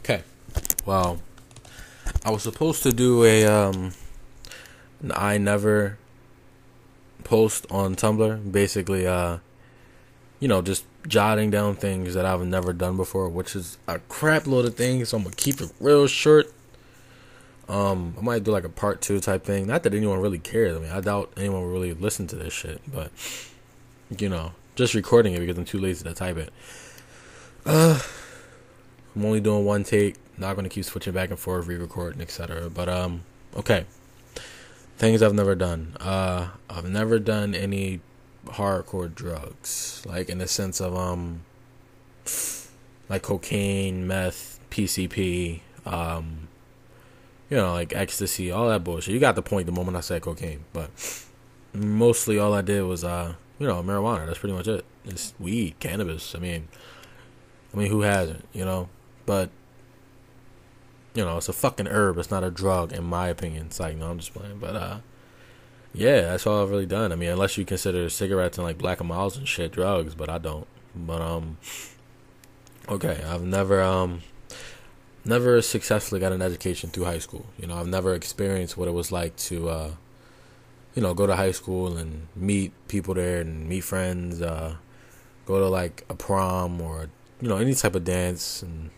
Okay. Well, I was supposed to do an I never post on Tumblr. Basically, just jotting down things that I've never done before, which is a crap load of things. So I'm gonna keep it real short. I might do like a part 2 type thing. Not that anyone really cares. I mean, I doubt anyone will really listen to this shit. But just recording it because I'm too lazy to type it. I'm only doing one take. Not gonna keep switching back and forth, re-recording, etc. But okay. Things I've never done. I've never done any hardcore drugs, like in the sense of like cocaine, meth, PCP, like ecstasy, all that bullshit. You got the point the moment I said cocaine, but mostly all I did was marijuana. That's pretty much it. It's weed, cannabis. I mean, who hasn't? But it's a fucking herb. It's not a drug, in my opinion. It's like, no, I'm just playing. But yeah, that's all I've really done. I mean, unless you consider cigarettes and like Black and Milds and shit drugs, but I don't. But okay, I've never successfully got an education through high school. I've never experienced what it was like to go to high school and meet people there and meet friends, go to like a prom or any type of dance and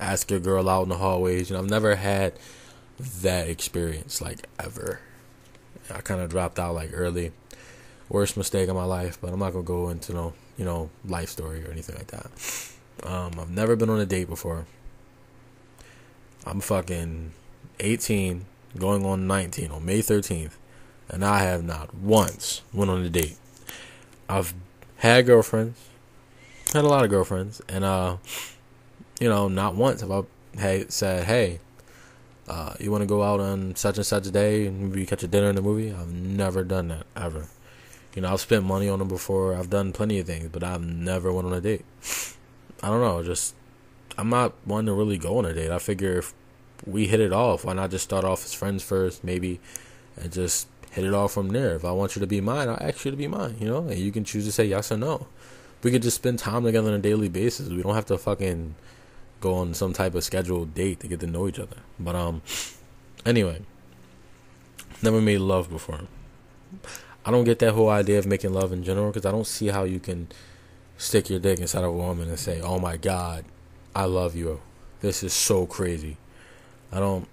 ask your girl out in the hallways. I've never had that experience, like, ever. I kind of dropped out like early. Worst mistake of my life, but I'm not gonna go into no life story or anything like that. I've never been on a date before. I'm fucking 18, going on 19 on May 13th, and I have not once went on a date. I've had girlfriends, had a lot of girlfriends, and not once have I said, hey, you want to go out on such and such a day and maybe catch a dinner in the movie? I've never done that, ever. I've spent money on them before. I've done plenty of things, but I've never went on a date. I don't know, I'm not one to really go on a date. I figure if we hit it off, why not just start off as friends first, maybe, and just hit it off from there. If I want you to be mine, I'll ask you to be mine, and you can choose to say yes or no. We could just spend time together on a daily basis. We don't have to fucking go on some type of scheduled date to get to know each other. But anyway, never made love before. I don't get that whole idea of making love in general, because I don't see how you can stick your dick inside of a woman and say, oh my God, I love you. This is so crazy. I don't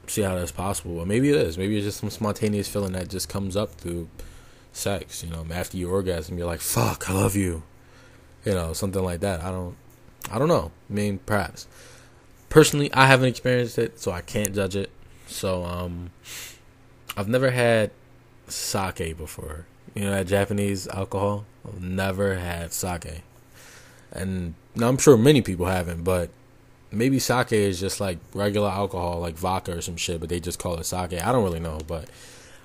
see how that's possible. But maybe it is. Maybe it's just some spontaneous feeling that just comes up through sex. After you orgasm, you're like, fuck, I love you. Something like that. I don't know. I mean, perhaps. Personally, I haven't experienced it, so I can't judge it. So, I've never had sake before. That Japanese alcohol? I've never had sake. And now I'm sure many people haven't, but maybe sake is just like regular alcohol, like vodka or some shit, but they just call it sake. I don't really know, but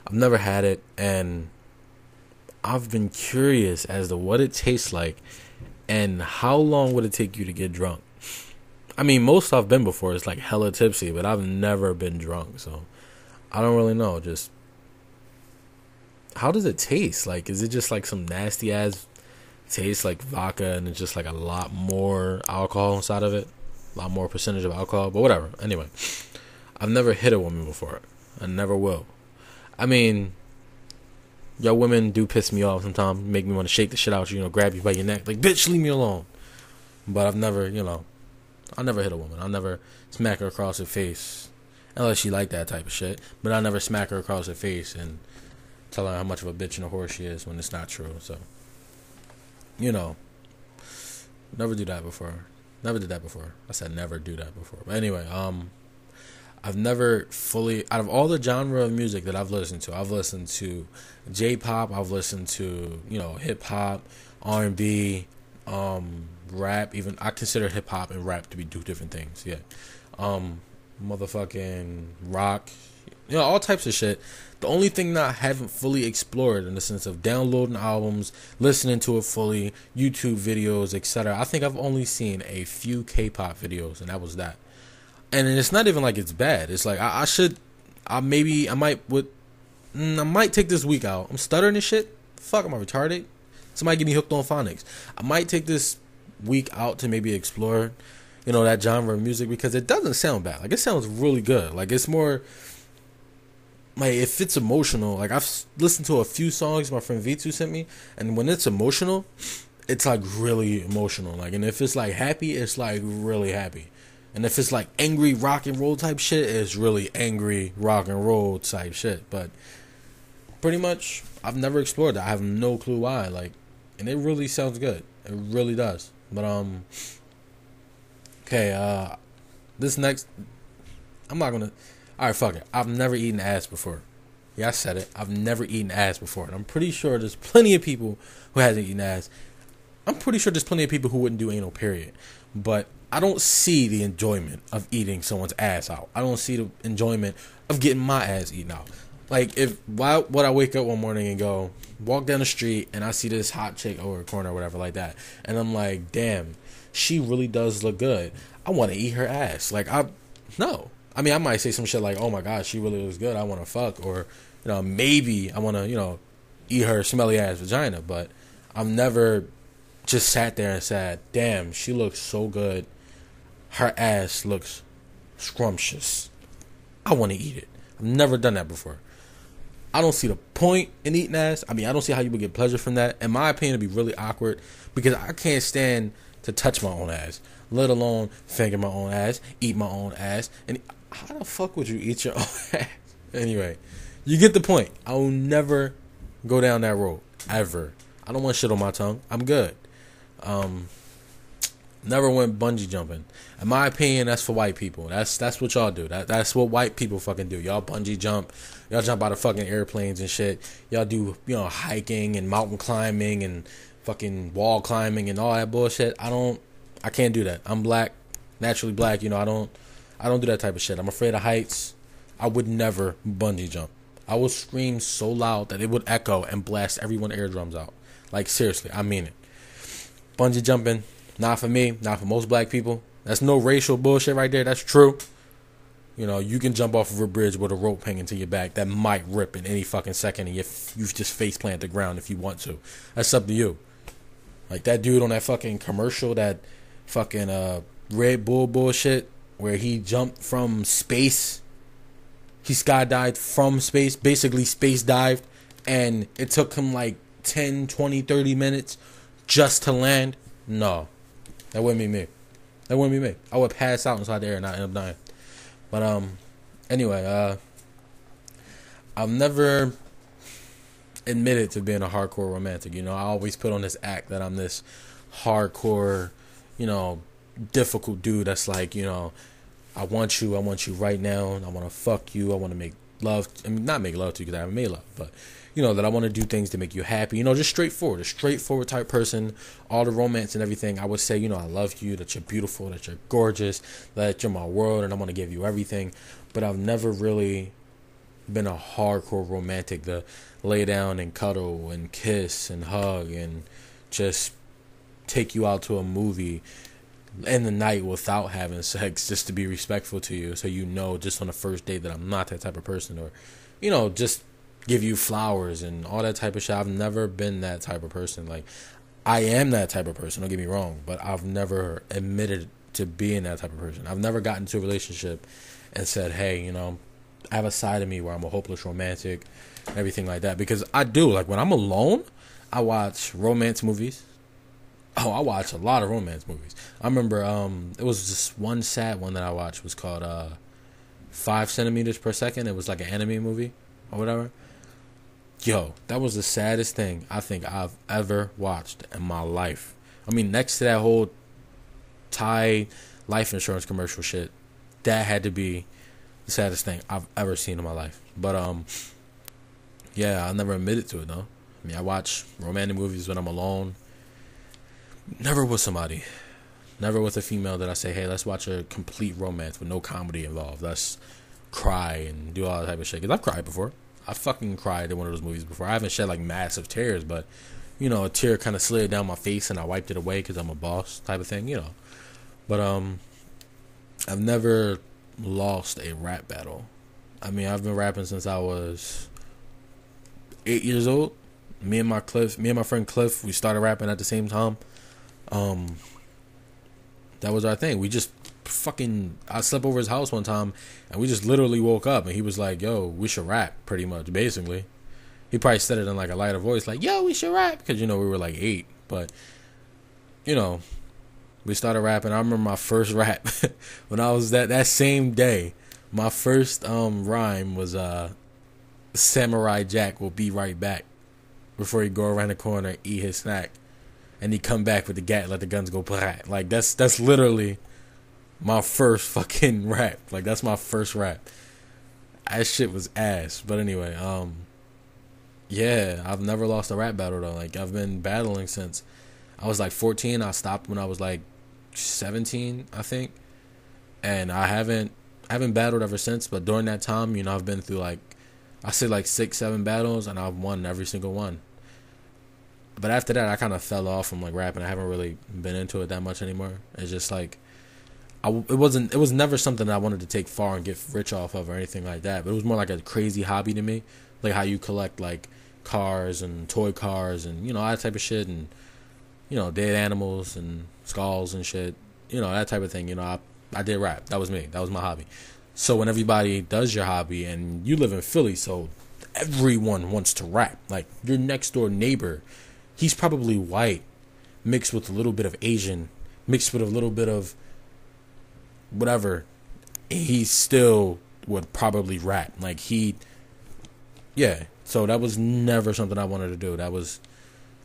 I've never had it, and I've been curious as to what it tastes like and how long would it take you to get drunk. I mean, most I've been before is like hella tipsy, but I've never been drunk, so I don't really know. Just how does it taste? Like, is it just like some nasty ass taste like vodka and it's just like a lot more alcohol inside of it? A lot more percentage of alcohol, but whatever. Anyway, I've never hit a woman before. I never will. I mean, y'all women do piss me off sometimes, make me want to shake the shit out you, grab you by your neck, like, bitch, leave me alone. But I've never, I never hit a woman. I'll never smack her across her face, unless she like that type of shit. But I'll never smack her across her face and tell her how much of a bitch and a whore she is when it's not true. So, never do that before. Never did that before. I said never do that before. But anyway, I've never fully, out of all the genre of music that I've listened to J-pop, I've listened to, hip-hop, R&B, rap. Even I consider hip-hop and rap to be two different things. Yeah. Motherfucking rock, all types of shit. The only thing that I haven't fully explored in the sense of downloading albums, listening to it fully, YouTube videos, etc. I think I've only seen a few K-pop videos, and that was that. And it's not even like it's bad. It's like I might take this week out. I'm stuttering and shit. Fuck, am I retarded? Somebody get me hooked on phonics. I might take this week out to maybe explore that genre of music, because it doesn't sound bad. Like, it sounds really good. Like, it's more like, if it's emotional, like, I've listened to a few songs my friend V2 sent me, and when it's emotional, it's like really emotional. Like, and if it's like happy, it's like really happy. And if it's like angry rock and roll type shit, it's really angry rock and roll type shit. But pretty much, I've never explored that. I have no clue why. Like, and it really sounds good. It really does. But okay. This next, I'm not gonna. All right, fuck it. I've never eaten ass before. Yeah, I said it. I've never eaten ass before, and I'm pretty sure there's plenty of people who hasn't eaten ass. I'm pretty sure there's plenty of people who wouldn't do anal, period. But I don't see the enjoyment of eating someone's ass out. I don't see the enjoyment of getting my ass eaten out. Like, why would I wake up one morning and go, walk down the street, and I see this hot chick over a corner or whatever like that, and I'm like, damn, she really does look good. I want to eat her ass. Like, no. I mean, I might say some shit like, oh my god, she really looks good, I want to fuck. Or, maybe I want to, eat her smelly ass vagina. But I've never just sat there and said, damn, she looks so good, her ass looks scrumptious, I want to eat it. I've never done that before. I don't see the point in eating ass. I mean, I don't see how you would get pleasure from that. In my opinion, it'd be really awkward, because I can't stand to touch my own ass, let alone finger my own ass, eat my own ass. And how the fuck would you eat your own ass? Anyway, you get the point. I will never go down that road, ever. I don't want shit on my tongue. I'm good. Never went bungee jumping. In my opinion, that's for white people. That's what y'all do. That's what white people fucking do. Y'all bungee jump. Y'all jump out of fucking airplanes and shit. Y'all do, hiking and mountain climbing and fucking wall climbing and all that bullshit. I can't do that. I'm black, naturally black. I don't do that type of shit. I'm afraid of heights. I would never bungee jump. I would scream so loud that it would echo and blast everyone's eardrums out. Like, seriously, I mean it. Bungee jumping, not for me, not for most black people. That's no racial bullshit right there. That's true. You can jump off of a bridge with a rope hanging to your back that might rip in any fucking second, and you just face plant the ground if you want to. That's up to you. Like that dude on that fucking commercial, that fucking Red Bull bullshit, where he jumped from space. He skydived from space, basically space dived, and it took him like 10, 20, 30 minutes just to land. No, that wouldn't be me. That wouldn't be me. I would pass out inside the air and not end up dying. But anyway, I've never admitted to being a hardcore romantic. I always put on this act that I'm this hardcore, difficult dude that's like, I want you right now, and I want to fuck you, I want to make love, not make love to you because I haven't made love, but that I want to do things to make you happy, just straightforward, a straightforward type person. All the romance and everything, I would say, I love you, that you're beautiful, that you're gorgeous, that you're my world, and I want to give you everything. But I've never really been a hardcore romantic to lay down and cuddle and kiss and hug and just take you out to a movie in the night without having sex, just to be respectful to you, so just on the first date that I'm not that type of person. Or just give you flowers and all that type of shit. I've never been that type of person. Like, I am that type of person, don't get me wrong, but I've never admitted to being that type of person. I've never gotten into a relationship and said, hey, I have a side of me where I'm a hopeless romantic, everything like that. Because I do. Like, when I'm alone, I watch romance movies. Oh, I watch a lot of romance movies. I remember it was just one sad one that I watched, was called 5 centimeters per second. It was like an anime movie or whatever. Yo, that was the saddest thing I think I've ever watched in my life. I mean, next to that whole Thai life insurance commercial shit, that had to be the saddest thing I've ever seen in my life. But yeah, I never admitted to it though. I mean, I watch romantic movies when I'm alone. Never with somebody. Never with a female that I say, hey, let's watch a complete romance with no comedy involved. Let's cry and do all that type of shit. Because I've cried before. I fucking cried in one of those movies before. I haven't shed like massive tears, but a tear kind of slid down my face and I wiped it away because I'm a boss type of thing, But I've never lost a rap battle. I mean, I've been rapping since I was 8 years old. Me and my friend Cliff, we started rapping at the same time. That was our thing. We just fucking, I slept over his house one time, and we just literally woke up, and he was like, yo, we should rap, pretty much, basically. He probably said it in like a lighter voice, like, yo, we should rap, because, you know, we were like 8, but, you know, we started rapping. I remember my first rap, when I was that same day, my first rhyme was, Samurai Jack will be right back, before he go around the corner, eat his snack, and he come back with the gat, let the guns go plat. Like, that's literally my first fucking rap. Like, that's my first rap. That shit was ass. But anyway, yeah, I've never lost a rap battle though. Like, I've been battling since I was like 14. I stopped when I was like 17, I think, and I haven't battled ever since. But during that time, you know, I've been through like, I say like 6-7 battles, and I've won every single one. But after that, I kind of fell off from like rapping. I haven't really been into it that much anymore. It's just like, it was never something that I wanted to take far and get rich off of or anything like that. But it was more like a crazy hobby to me, like how you collect like cars and toy cars and, you know, that type of shit, and, you know, dead animals and skulls and shit, you know, that type of thing. You know, I did rap. That was me. That was my hobby. So when everybody does your hobby, and you live in Philly, so everyone wants to rap. Like, your next door neighbor, he's probably white, mixed with a little bit of Asian, mixed with a little bit of whatever. He still would probably rap. Like, yeah. So that was never something I wanted to do.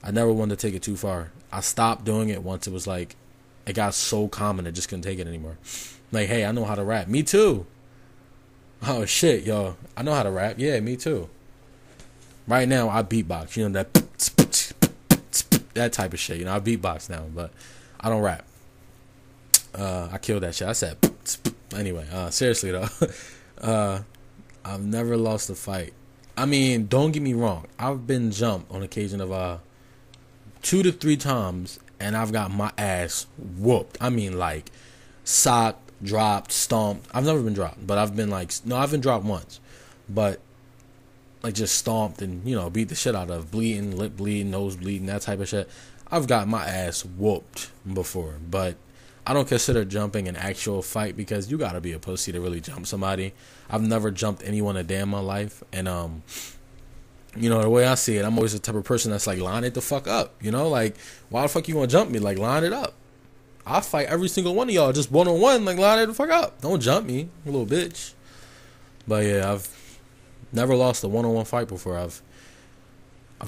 I never wanted to take it too far. I stopped doing it once it was like, it got so common I just couldn't take it anymore. Like, hey, I know how to rap. Me too. Oh shit, yo, I know how to rap. Yeah, me too. Right now, I beatbox. You know, that type of shit. You know, I beatbox now, but I don't rap. I killed that shit. I said, anyway, seriously though, I've never lost a fight. I mean, don't get me wrong. I've been jumped on occasion of 2 to 3 times, and I've got my ass whooped. I mean, like, socked, dropped, stomped. I've never been dropped, but I've been like, no, I've been dropped once, but like just stomped and, you know, beat the shit out of, bleeding, lip bleeding, nose bleeding, that type of shit. I've got my ass whooped before, but I don't consider jumping an actual fight, because you gotta be a pussy to really jump somebody. I've never jumped anyone a day in my life, and you know, the way I see it, I'm always the type of person that's like, line it the fuck up, you know, like, why the fuck you gonna jump me? Like, line it up. I'll fight every single one of y'all just one-on-one, like, line it the fuck up. Don't jump me, you little bitch. But yeah, I've never lost a one-on-one fight before. I've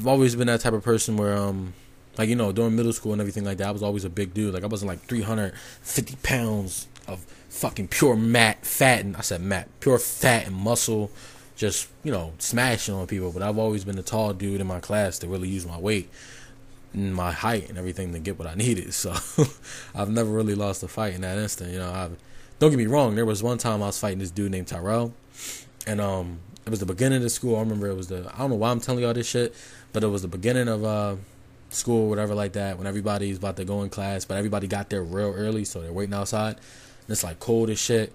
always been that type of person where like, you know, during middle school and everything like that, I was always a big dude. Like, I wasn't like 350 pounds of fucking pure pure fat and muscle, just, you know, smashing on people. But I've always been the tall dude in my class to really use my weight and my height and everything to get what I needed. So I've never really lost a fight in that instant. You know, don't get me wrong. There was one time I was fighting this dude named Tyrell, and it was the beginning of the school. I remember it was I don't know why I'm telling y'all this shit, but it was the beginning of school, whatever like that, when everybody's about to go in class, but everybody got there real early, so they're waiting outside, and it's like cold as shit.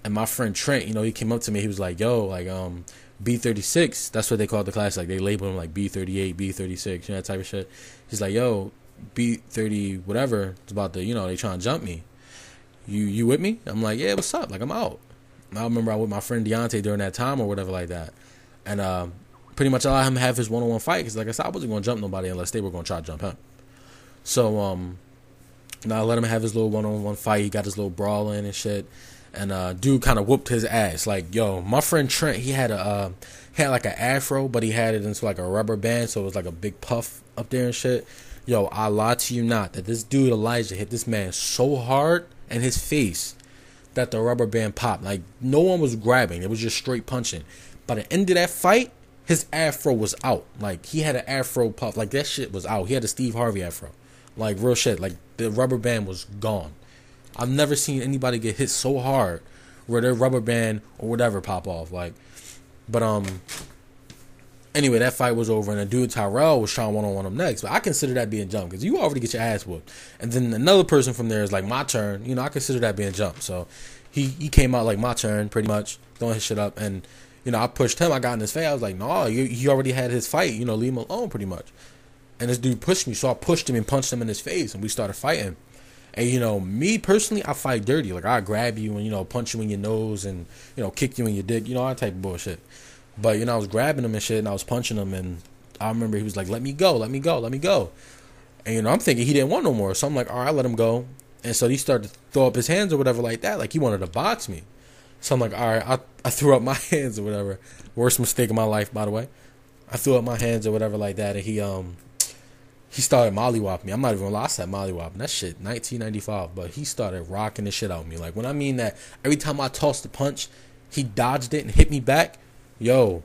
And my friend Trent, you know, he came up to me. He was like, yo, like, B36, that's what they called the class. Like, they labeled him like B38, B36, you know, that type of shit. He's like, yo, B30 whatever, it's about to, you know, they trying to jump me. You with me? I'm like, yeah, what's up? Like, I'm out. And I remember I was with my friend Deontay during that time or whatever like that. And pretty much allowed him to have his one-on-one fight, because like I said, I wasn't going to jump nobody unless they were going to try to jump him. So, now I let him have his little one-on-one fight. He got his little brawl in and shit. And dude kind of whooped his ass. Like, yo, my friend Trent, he had like an afro, but he had it into like a rubber band, so it was like a big puff up there and shit. Yo, I lie to you not that this dude Elijah hit this man so hard in his face that the rubber band popped. Like, no one was grabbing. It was just straight punching. By the end of that fight, his afro was out. Like, he had an afro puff. Like, that shit was out. He had a Steve Harvey afro. Like, real shit. Like, the rubber band was gone. I've never seen anybody get hit so hard where their rubber band or whatever pop off. Like, but anyway, that fight was over, and the dude Tyrell was trying one-on-one him next. But I consider that being jump, because you already get your ass whooped, and then another person from there is like, my turn. You know, I consider that being jump. So he came out like, my turn, pretty much throwing his shit up, and you know, I pushed him. I got in his face. I was like, no, he already had his fight. You know, leave him alone, pretty much. And this dude pushed me, so I pushed him and punched him in his face, and we started fighting. And me personally, I fight dirty. Like I grab you and punch you in your nose and kick you in your dick. All that type of bullshit. But I was grabbing him and shit, and I was punching him, and I remember he was like, "Let me go, let me go, let me go." And I'm thinking he didn't want no more, so I'm like, "All right, let him go." And so he started to throw up his hands or whatever like that, like he wanted to box me. So I'm like, "All right," I threw up my hands or whatever. Worst mistake of my life, by the way. I threw up my hands or whatever like that, and he started mollywopping me. I'm not even gonna lie, I said mollywopping. That shit, 1995. But he started rocking the shit out of me. Like, when I mean that, every time I tossed the punch, he dodged it and hit me back. Yo,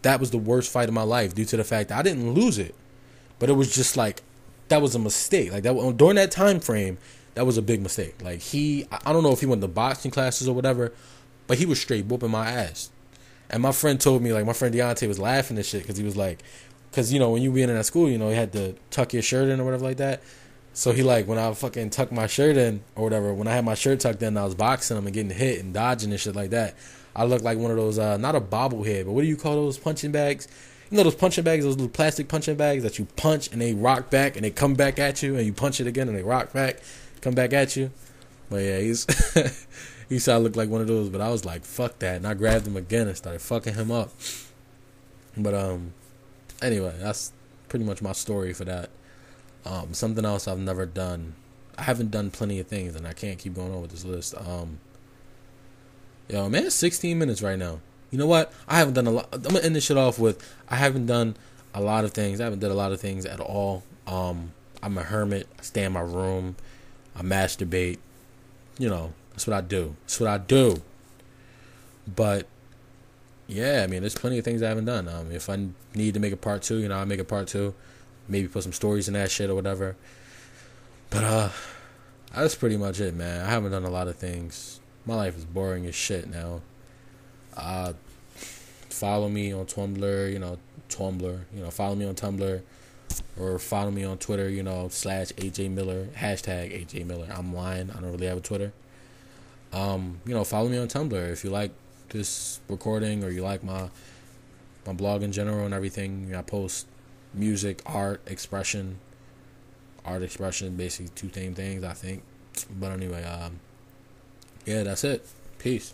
that was the worst fight of my life due to the fact that I didn't lose it. But it was just like, that was a mistake. Like, that during that time frame, that was a big mistake. Like, I don't know if he went to boxing classes or whatever, but he was straight whooping my ass. And my friend told me, like, my friend Deontay was laughing and shit because he was like, because, when you be in that school, you had to tuck your shirt in or whatever like that. So he like, when I fucking tucked my shirt in or whatever, when I had my shirt tucked in, I was boxing him and getting hit and dodging and shit like that. I looked like one of those, not a bobblehead, but what do you call those punching bags? Those punching bags, those little plastic punching bags that you punch and they rock back and they come back at you and you punch it again and they rock back, come back at you. But yeah, he said I looked like one of those, but I was like, fuck that. And I grabbed him again and started fucking him up. But, anyway, that's pretty much my story for that. Something else I've never done. I haven't done plenty of things, and I can't keep going on with this list. Yo, man, it's 16 minutes right now. You know what? I haven't done a lot. I'm gonna end this shit off with I haven't done a lot of things. I haven't done a lot of things at all. I'm a hermit. I stay in my room. I masturbate. That's what I do. That's what I do. But yeah, I mean, there's plenty of things I haven't done. If I need to make a part 2, I'll make a part 2. Maybe put some stories in that shit or whatever. But that's pretty much it, man. I haven't done a lot of things. My life is boring as shit now. Follow me on Tumblr, follow me on Tumblr, or follow me on Twitter, /AJ Miller, #AJ Miller. I'm lying. I don't really have a Twitter. Follow me on Tumblr if you like this recording or you like my blog in general and everything. I post music, art expression, basically two same things, I think. But anyway, yeah, that's it. Peace.